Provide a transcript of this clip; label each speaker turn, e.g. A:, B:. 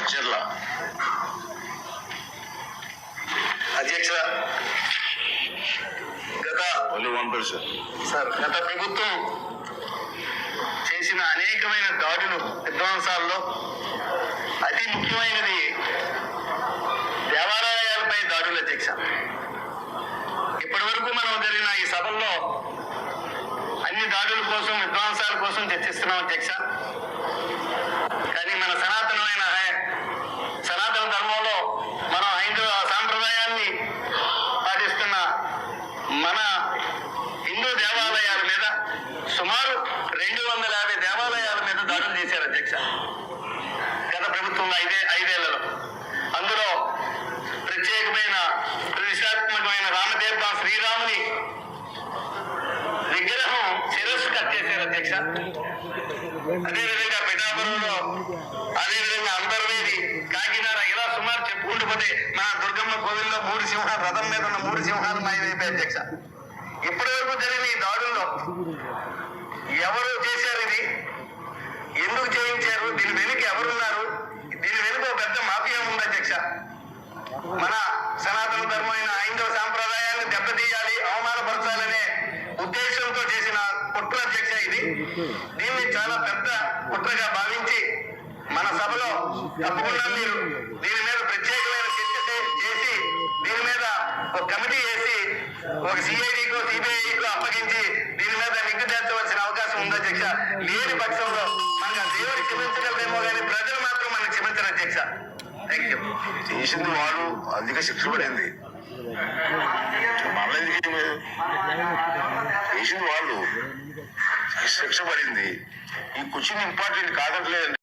A: మచ్చర్ల
B: అధ్యక్ష, గత ప్రభుత్వం చేసిన అనేకమైన దాడులు విధ్వంసాల్లో అతి ముఖ్యమైనది దేవాలయాలపై దాడులు. అధ్యక్ష, ఇప్పటి వరకు మనం జరిగిన ఈ సభల్లో అన్ని దాడుల కోసం విధ్వంసాల కోసం చర్చిస్తున్నాం అధ్యక్ష. కానీ మన సనాతన ధర్మంలో మనం హైందవ సాంప్రదాయాన్ని పాటిస్తున్న మన హిందూ దేవాలయాల మీద సుమారు 250 దేవాలయాల మీద దాడులు చేశారు అధ్యక్ష గత ప్రభుత్వంలో ఐదేళ్లలో. అందులో ప్రత్యేకమైన ప్రతిష్టాత్మకమైన రామతీర్థం శ్రీరాముని విగ్రహం శిరస్సు కట్ చేశారు అధ్యక్ష. అదేవిధంగా పిఠాపురంలో, అదేవిధంగా అంతర్వేది, కాకినాడ, ఇలా సుమారు చెప్పుకుంటూ పోతే మన దుర్గమ్మ కోవిల్లో 3 సింహాలు, రథం మీద ఉన్న 3 సింహాలు మాయమైపోయాయి అధ్యక్ష. ఇప్పటి వరకు జరిగిన ఈ దాడుల్లో ఎవరు చేశారు, ఇది ఎందుకు చేయించారు, దీని వెనుక ఎవరున్నారు, దీని వెనుక పెద్ద మాఫియా ఉంది అధ్యక్ష. మన సనాతన ధర్మమైన హైందవ సాంప్రదాయాన్ని దెబ్బతీయాలి, అవమానపరచాలనే ఉద్దేశంతో చేసిన కుట్ర అధ్యక్ష ఇది. దీన్ని చాలా పెద్ద కుట్రగా భావించి మన సభలో తప్పకుండా మీరు దీని మీద ప్రత్యేకమైన చర్చ చేసి దీని మీద ఒక కమిటీ వేసి ఒక సిఐడికో సిబిఐకో అప్పగించి దీని మీద నిగ్గు చేర్చవలసిన అవకాశం ఉంది అధ్యక్ష. లేని పక్షంలో మనకు దేవుడు క్షమించగలరేమో కానీ ప్రజలు మాత్రం మనకు క్షమించరు అధ్యక్ష. Thank you.
A: చేసింది వాళ్ళు, అందుకే శిక్ష పడింది. మళ్ళీ చేసింది వాళ్ళు, శిక్ష పడింది. ఈ క్వశ్చన్ ఇంపార్టెంట్ కాదంటలేదండి.